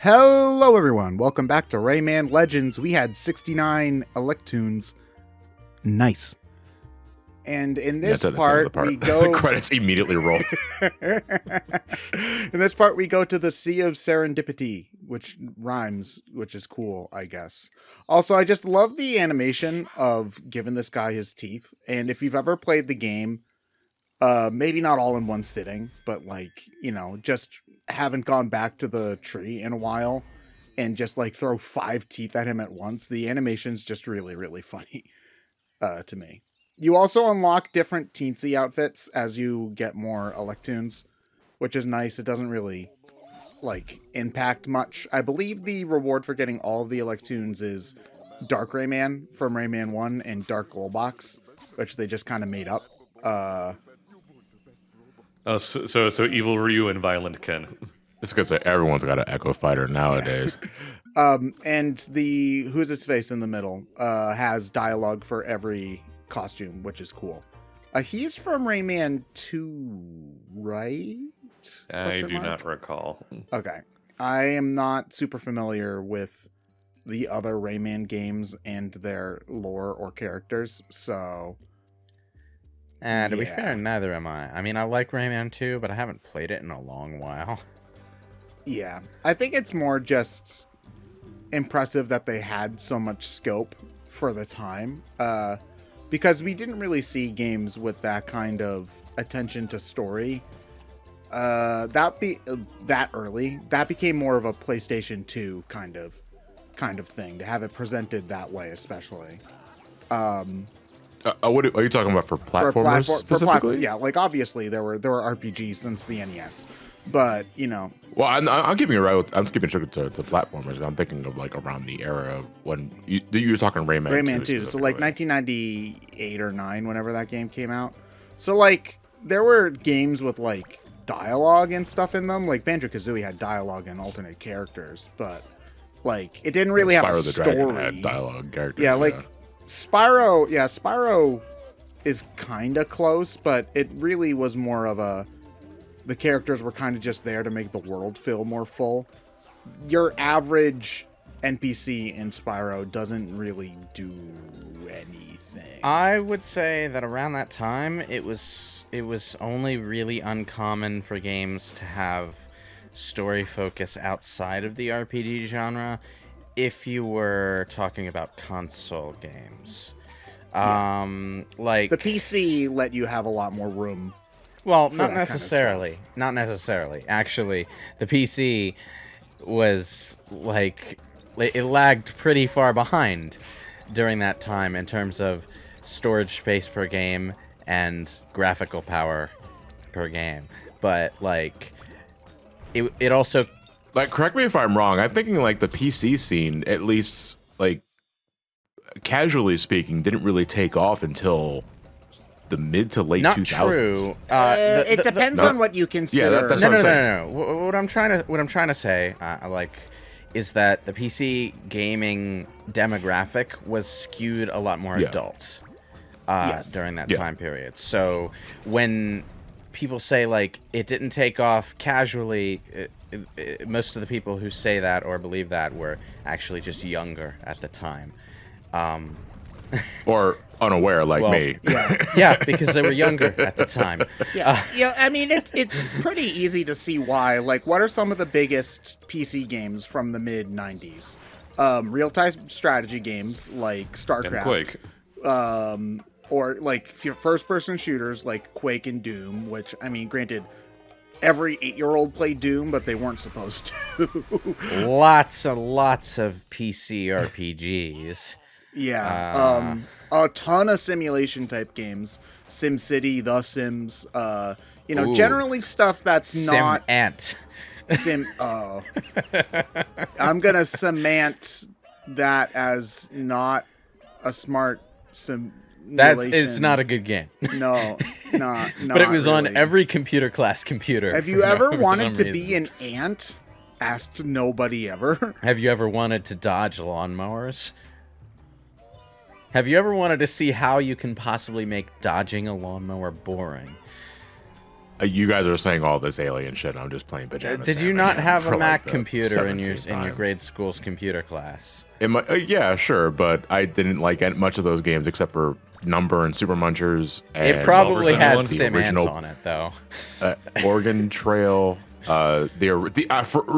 Hello everyone, welcome back to Rayman Legends. We had 69 Electoons. Nice. And in this part, we go... Credits immediately roll. In this part, we go to the Sea of Serendipity, which rhymes, which is cool, I guess. Also, I just love the animation of giving this guy his teeth. And if you've ever played the game, maybe not all in one sitting, but just haven't gone back to the tree in a while and just throw 5 teeth at him at once. The animation's just really, really funny to me. You also unlock different teensy outfits as you get more Electoons, which is nice. It doesn't really impact much. I believe the reward for getting all of the Electoons is Dark Rayman from Rayman 1 and Dark Golbox, which they just kind of made up. So Evil Ryu and Violent Ken. It's because everyone's got an Echo Fighter nowadays. And the Who's Its Face in the middle has dialogue for every costume, which is cool. He's from Rayman 2, right? I do not recall. Okay. I am not super familiar with the other Rayman games and their lore or characters, so... To be fair, neither am I. I mean, I like Rayman 2, but I haven't played it in a long while. Yeah. I think it's more just impressive that they had so much scope for the time. Because we didn't really see games with that kind of attention to story that early. That became more of a PlayStation 2 kind of thing, to have it presented that way, especially. What are you talking about for platformers specifically? Yeah, obviously there were RPGs since the NES, but Well, I'm keeping it right. I'm keeping it to platformers. I'm thinking of around the era of when you're talking Rayman 2. So 1998 or 9, whenever that game came out. So there were games with dialogue and stuff in them. Banjo-Kazooie had dialogue and alternate characters, but it didn't really have a story. Spyro the Dragon had dialogue characters. Yeah, Spyro is kind of close, but it really was more of the characters were kind of just there to make the world feel more full. Your average NPC in Spyro doesn't really do anything. I would say that around that time, it was only really uncommon for games to have story focus outside of the RPG genre. If you were talking about console games, the PC let you have a lot more room. Well, not necessarily. Not necessarily. Actually, the PC was it lagged pretty far behind during that time in terms of storage space per game and graphical power per game. But it also. Correct me if I'm wrong. I'm thinking the PC scene, at least casually speaking, didn't really take off until the mid to late 2000s. Not true. It depends on what you consider. Yeah, that's what I'm saying. No. What I'm trying to say, is that the PC gaming demographic was skewed a lot more adult during that time period. So when people say it didn't take off casually, most of the people who say that or believe that were actually just younger at the time. Or unaware me. Yeah, because they were younger at the time. I mean, it's pretty easy to see why. What are some of the biggest PC games from the mid-90s? Real-time strategy games like StarCraft. And Quake. Or first-person shooters like Quake and Doom, which, I mean, granted, every 8-year-old played Doom, but they weren't supposed to. Lots and lots of PC RPGs. Yeah. A ton of simulation-type games. SimCity, The Sims. Generally stuff that's not... Ant. I'm going to cement that as not a smart simulation. That is not a good game. No, not But it was really. on every computer class computer. Have you ever wanted to be an ant? Asked nobody ever. Have you ever wanted to dodge lawnmowers? Have you ever wanted to see how you can possibly make dodging a lawnmower boring? You guys are saying all this alien shit. I'm just playing pajamas. Did you not have a Mac computer in your time. grade school's computer class? Yeah, sure, but I didn't like much of those games except for Number and Super Munchers. And It probably had the Sim Ants original on it, though. Oregon Trail.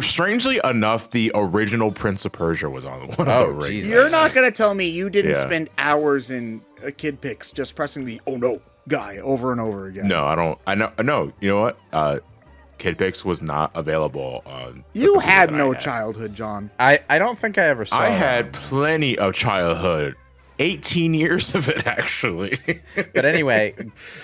Strangely enough, the original Prince of Persia was on one of the rings. You're not gonna tell me you didn't spend hours in Kid Pix just pressing the "oh no" guy over and over again. No, I don't. I know. You know what? Kid Pix was not available on. You had no childhood, John. I don't think I ever saw. I had plenty of childhood. 18 years of it, actually. But anyway,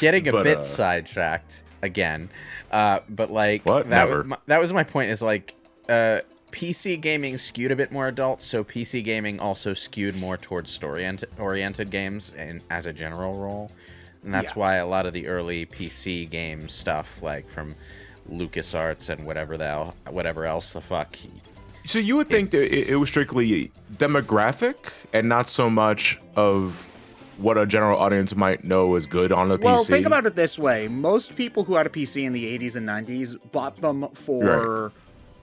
getting a bit sidetracked again. But like what? That was my point. Is like PC gaming skewed a bit more adult, so PC gaming also skewed more towards story-oriented games and as a general rule. And that's why a lot of the early PC game stuff, like from LucasArts and whatever else the fuck. So you would think that it was strictly demographic and not so much of what a general audience might know is good on a PC? Well, think about it this way. Most people who had a PC in the 80s and 90s bought them for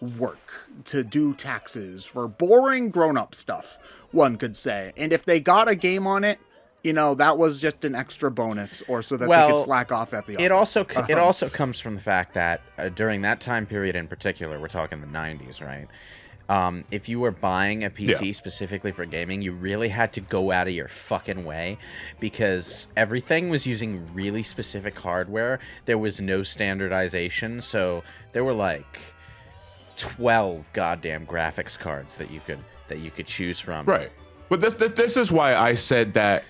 work, to do taxes, for boring grown-up stuff, one could say. And if they got a game on it, you know, that was just an extra bonus, or so that they could slack off at the office. It also comes from the fact that during that time period in particular, we're talking the 90s, right? If you were buying a PC specifically for gaming, you really had to go out of your fucking way because everything was using really specific hardware. There was no standardization, so there were like 12 goddamn graphics cards that you could choose from. Right. But this is why I said that.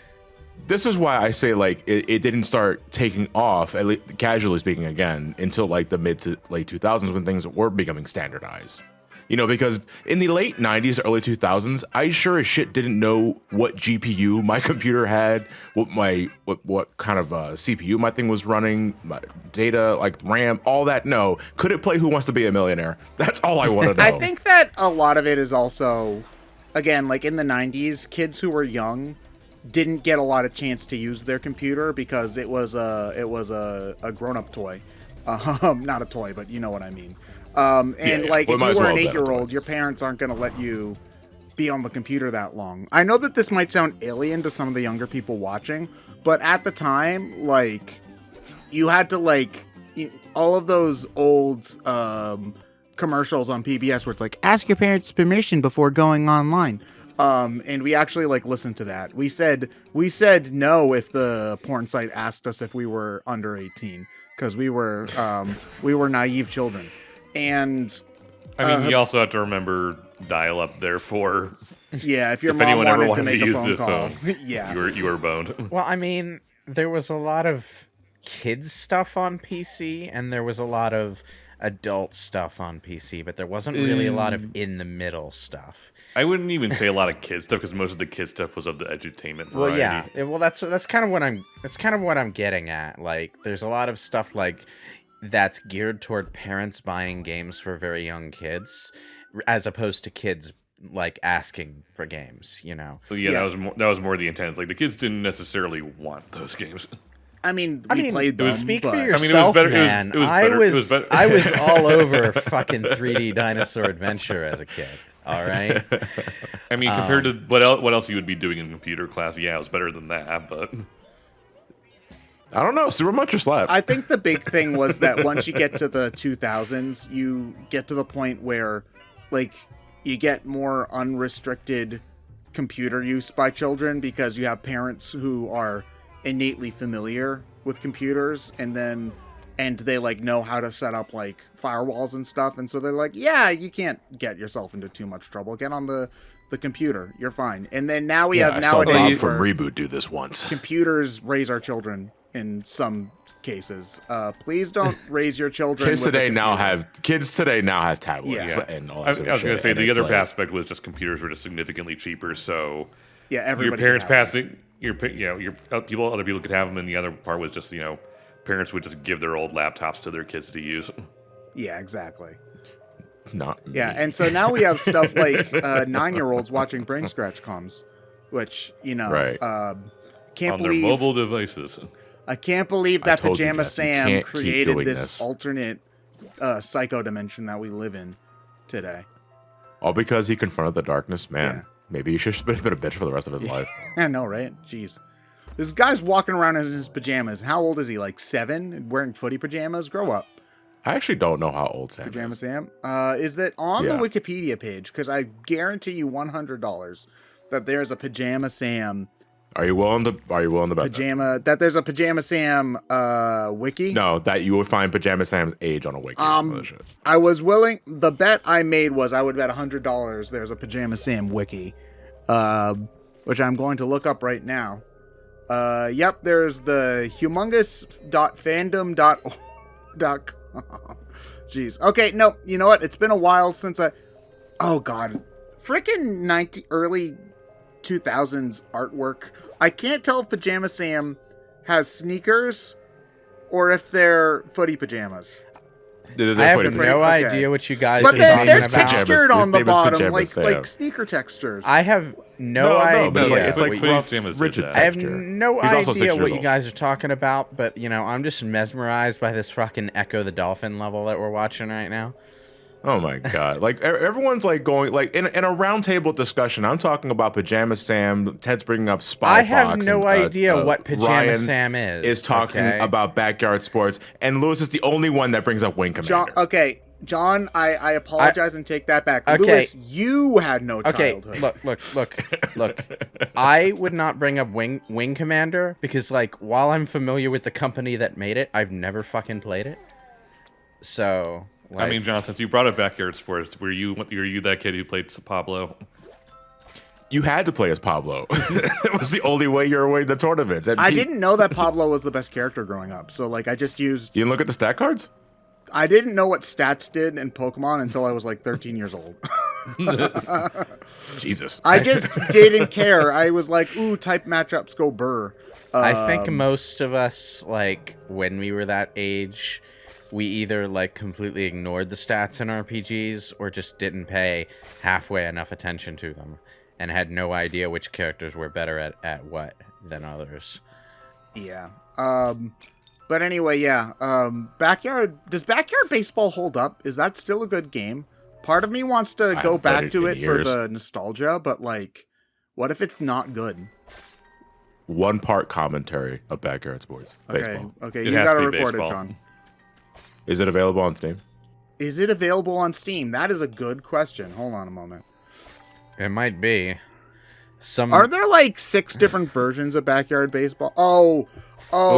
This is why I say like it didn't start taking off, at least casually speaking, again, until like the mid to late 2000s when things were becoming standardized. You know, because in the late 90s, early 2000s, I sure as shit didn't know what GPU my computer had, what kind of CPU my thing was running, my data, like RAM, all that. No. Could it play Who Wants to Be a Millionaire? That's all I want to know. I think that a lot of it is also, again, like in the 90s, kids who were young didn't get a lot of chance to use their computer because it was a grown-up toy. Not a toy, but you know what I mean. Like, if you were an 8-year-old, your parents aren't going to let you be on the computer that long. I know that this might sound alien to some of the younger people watching, but at the time, like, you had to, like, all of those old commercials on PBS where it's like, ask your parents' permission before going online. And we actually, like, listened to that. We said no if the porn site asked us if we were under 18, because we were naive children. And I mean, you also have to remember dial-up. Therefore, if your if mom anyone ever wanted to make a use phone the call, phone, you were boned. Well, I mean, there was a lot of kids stuff on PC, and there was a lot of adult stuff on PC, but there wasn't really a lot of in the middle stuff. I wouldn't even say a lot of kids stuff because most of the kids stuff was of the edutainment variety. Well, yeah. Well, that's kind of what I'm getting at. Like, there's a lot of stuff like that's geared toward parents buying games for very young kids, as opposed to kids like asking for games. You know. So yeah, that was more the intent. Like the kids didn't necessarily want those games. I mean, we played them. Speak but... for yourself, man. I was all over fucking 3D Dinosaur Adventure as a kid. All right. I mean, compared to what else you would be doing in computer class, yeah, it was better than that. But I don't know. Super Muncher slaps. I think the big thing was that once you get to the 2000s, you get to the point where, like, you get more unrestricted computer use by children because you have parents who are innately familiar with computers and they like know how to set up like firewalls and stuff, and so they're like, yeah, you can't get yourself into too much trouble. Get on the computer, you're fine. And then now we have nowadays from Reboot do this once. Computers raise our children in some cases. Please don't raise your children. Kids today now have tablets and all that. I was going to say the other aspect was just computers were just significantly cheaper. So everybody your parents passing other people could have them, and the other part was just parents would just give their old laptops to their kids to use. Yeah, exactly. Not me. Yeah, and so now we have stuff like 9-year-olds watching BrainScratch comms, which, can't on believe... their mobile devices. I can't believe that told you, Pajama Jeff, you Sam can't keep created doing this alternate psycho dimension that we live in today. All because he confronted the darkness, man. Yeah. Maybe he should have been a bitch for the rest of his life. I know, right? Jeez. This guy's walking around in his pajamas. How old is he? Like 7? Wearing footy pajamas? Grow up. I actually don't know how old Sam Pajama is. Sam. Is that on the Yeah. Wikipedia page? Because I guarantee you $100 that there's a Pajama Sam Are you willing to bet that? there's a Pajama Sam wiki. No, that you would find Pajama Sam's age on a wiki. I was willing. The bet I made was I would bet $100 there's a Pajama Sam wiki, which I'm going to look up right now. Yep, there's the humongous.fandom.com. Jeez. Okay, no, you know what? It's been a while since oh god, freaking early 2000s artwork. I can't tell if Pajama Sam has sneakers or if they're footy pajamas. I have no idea what you guys are talking there's about. textured on the His name is bottom, Pajama like Sam. sneaker textures. I have no idea. But it's like Footy rough, pajamas did rigid that. I have texture. no He's also 6 idea years what you old. guys are talking about, but I'm just mesmerized by this fucking Echo the Dolphin level that we're watching right now. Oh my god! Like everyone's like going like in a roundtable discussion. I'm talking about Pajama Sam. Ted's bringing up Spy I have Fox no and, idea what Pajama Ryan Sam is talking okay? about backyard sports, and Lewis is the only one that brings up Wing Commander. John, I apologize and take that back. Okay. Lewis, you had no Okay, childhood. look. I would not bring up Wing Commander because, like, while I'm familiar with the company that made it, I've never fucking played it. So, like, I mean, John, since you brought up backyard sports, were you that kid who played Pablo? You had to play as Pablo. It was the only way you were winning the tournaments. I didn't know that Pablo was the best character growing up, so like I just used. You didn't look at the stat cards? I didn't know what stats did in Pokemon until I was like 13 years old. Jesus. I just didn't care. I was like, ooh, type matchups go burr. I think most of us, like, when we were that age, we either, like, completely ignored the stats in RPGs or just didn't pay halfway enough attention to them and had no idea which characters were better at what than others. Yeah. But anyway, yeah. Does Backyard Baseball hold up? Is that still a good game? Part of me wants to go back to it for the nostalgia, but like, what if it's not good? 1 part commentary of backyard sports. Baseball. Okay, It you has gotta to be record baseball. it, John. Is it available on Steam? Is it available on Steam? That is a good question. Hold on a moment. It might be. Are there like 6 different versions of Backyard Baseball? Oh,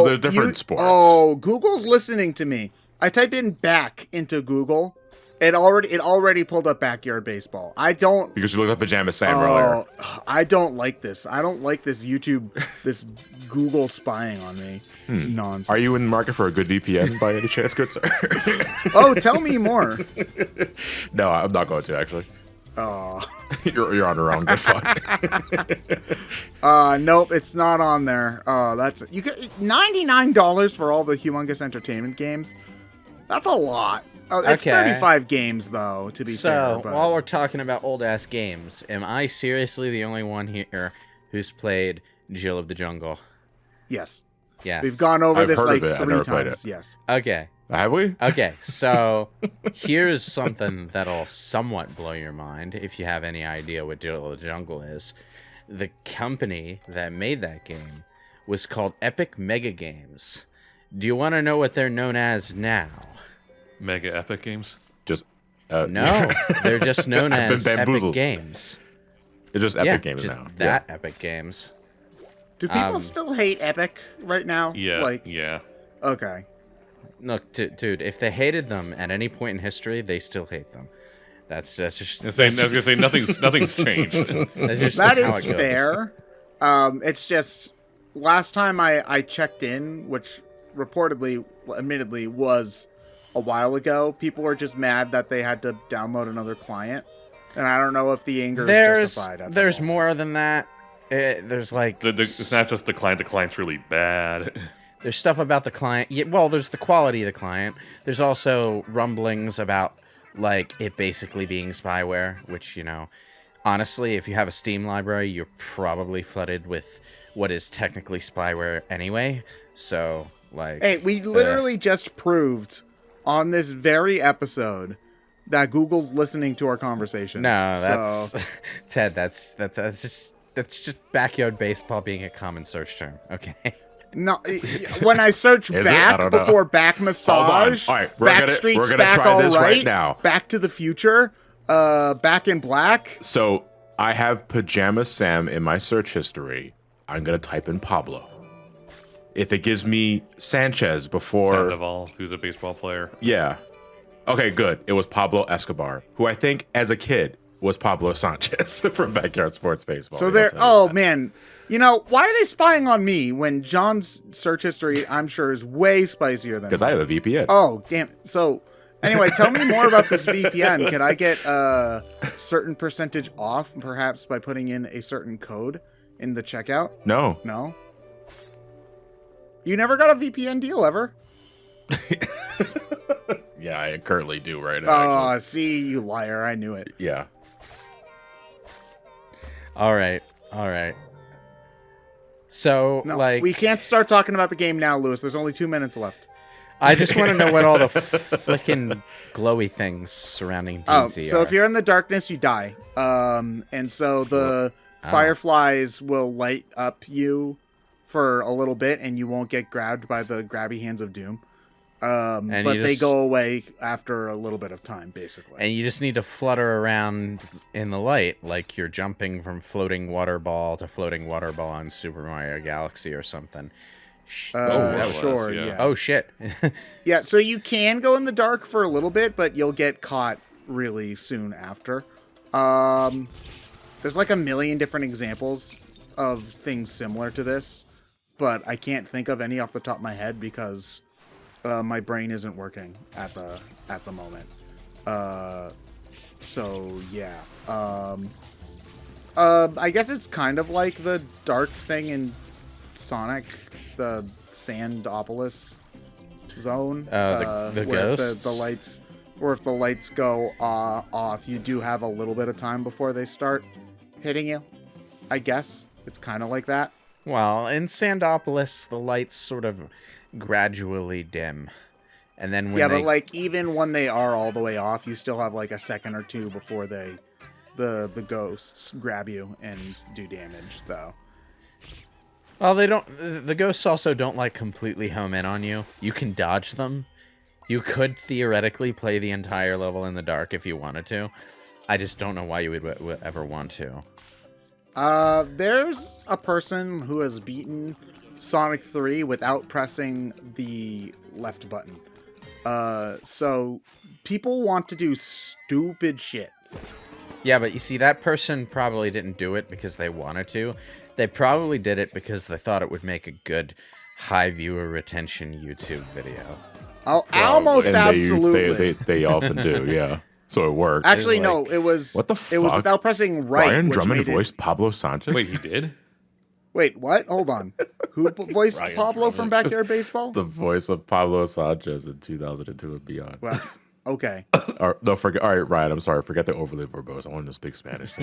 they're different sports. Oh, Google's listening to me. I typed in back into Google. It already pulled up Backyard Baseball. Because you looked up Pajama Sam earlier. I don't like this. I don't like this this Google spying on me nonsense. Are you in the market for a good VPN by any chance, good sir? Oh, tell me more. No, I'm not going to actually. Oh. You're on your own. Get fucked. Nope, it's not on there. You get $99 for all the Humongous Entertainment games. That's a lot. Oh, it's 35 games though, to be fair. So, while we're talking about old ass games, am I seriously the only one here who's played Jill of the Jungle? Yes. Yes. We've gone over I've this heard like of it. I've 3 never played times. it. Yes. Okay. Have we? Okay, so here's something that'll somewhat blow your mind if you have any idea what Jill of the Jungle is. The company that made that game was called Epic Mega Games. Do you want to know what they're known as now? Mega Epic Games? Just No, they're just known I've been as Epic bamboozled. Games. It's just Epic Games just now. That Epic Games. Do people still hate Epic right now? Yeah. Yeah. Okay. Look, dude, if they hated them at any point in history, they still hate them. That's just. I was gonna say nothing's changed. That's just That how is it goes. fair. It's just last time I checked in, which admittedly was a while ago, people were just mad that they had to download another client, and I don't know if the anger is justified. There's more than that. There's like It's not just the client. The client's really bad. there's stuff about the client. Yeah, well, there's the quality of the client. There's also rumblings about like it basically being spyware, which honestly, if you have a Steam library, you're probably flooded with what is technically spyware anyway. So, like, Hey, we literally just proved on this very episode that Google's listening to our conversations. no, so... that's Ted. That's just backyard baseball being a common search term. Okay. No, when I search Is it? I back don't know. before back massage, All right, Backstreet's we're gonna back try all this right right, now. Back to the Future, Back in Black. So I have Pajama Sam in my search history. I'm gonna type in Pablo. If it gives me Sanchez before Sandoval, who's a baseball player. Yeah. Okay, good. It was Pablo Escobar, who I think as a kid was Pablo Sanchez from Backyard Sports Baseball. So they're, oh man, you know, why are they spying on me when John's search history, I'm sure, is way spicier than because I have a VPN. Oh, damn. So anyway, tell me more about this VPN. Can I get a certain percentage off, perhaps by putting in a certain code in the checkout? No. No? You never got a VPN deal ever? Yeah, I currently do right now. Oh, see, you liar. I knew it. Yeah. All right. So, No, like, we can't start talking about the game now, Lewis. There's only 2 minutes left. I just want to know what all the flicking glowy things surrounding DZ So are. if you're in the darkness, you die. And so the fireflies will light up you for a little bit, and you won't get grabbed by the grabby hands of doom. But they go away after a little bit of time, basically. And you just need to flutter around in the light like you're jumping from floating water ball to floating water ball on Super Mario Galaxy or something. that was, Sure, yeah. yeah. Oh, shit. Yeah, so you can go in the dark for a little bit, but you'll get caught really soon after. There's like a million different examples of things similar to this, but I can't think of any off the top of my head because my brain isn't working at the moment. So yeah. I guess it's kind of like the dark thing in Sonic, the Sandopolis zone. The where if ghosts? the lights, or if the lights go off, you do have a little bit of time before they start hitting you. I guess it's kind of like that. Well, in Sandopolis, the lights sort of gradually dim. And then when But like even when they are all the way off, you still have like a second or two before the ghosts grab you and do damage, though. Well, they don't. The ghosts also don't like completely home in on you. You can dodge them. You could theoretically play the entire level in the dark if you wanted to. I just don't know why you would ever want to. There's a person who has beaten Sonic 3 without pressing the left button. So people want to do stupid shit. Yeah, but you see, that person probably didn't do it because they wanted to. They probably did it because they thought it would make a good high viewer retention YouTube video. Almost absolutely. They often do, yeah. So it worked. Actually, Like, no, it was. What the fuck? It was without pressing right. Brian which Drummond made it- voiced Pablo Sanchez? Wait, he did? Wait, what? Hold on. Who voiced Brian Pablo from Backyard Baseball? The voice of Pablo Sanchez in 2002 and beyond. Well, okay. Or, no, forget. All right, Ryan, I'm sorry. Forget the overly verbose. I want to speak Spanish.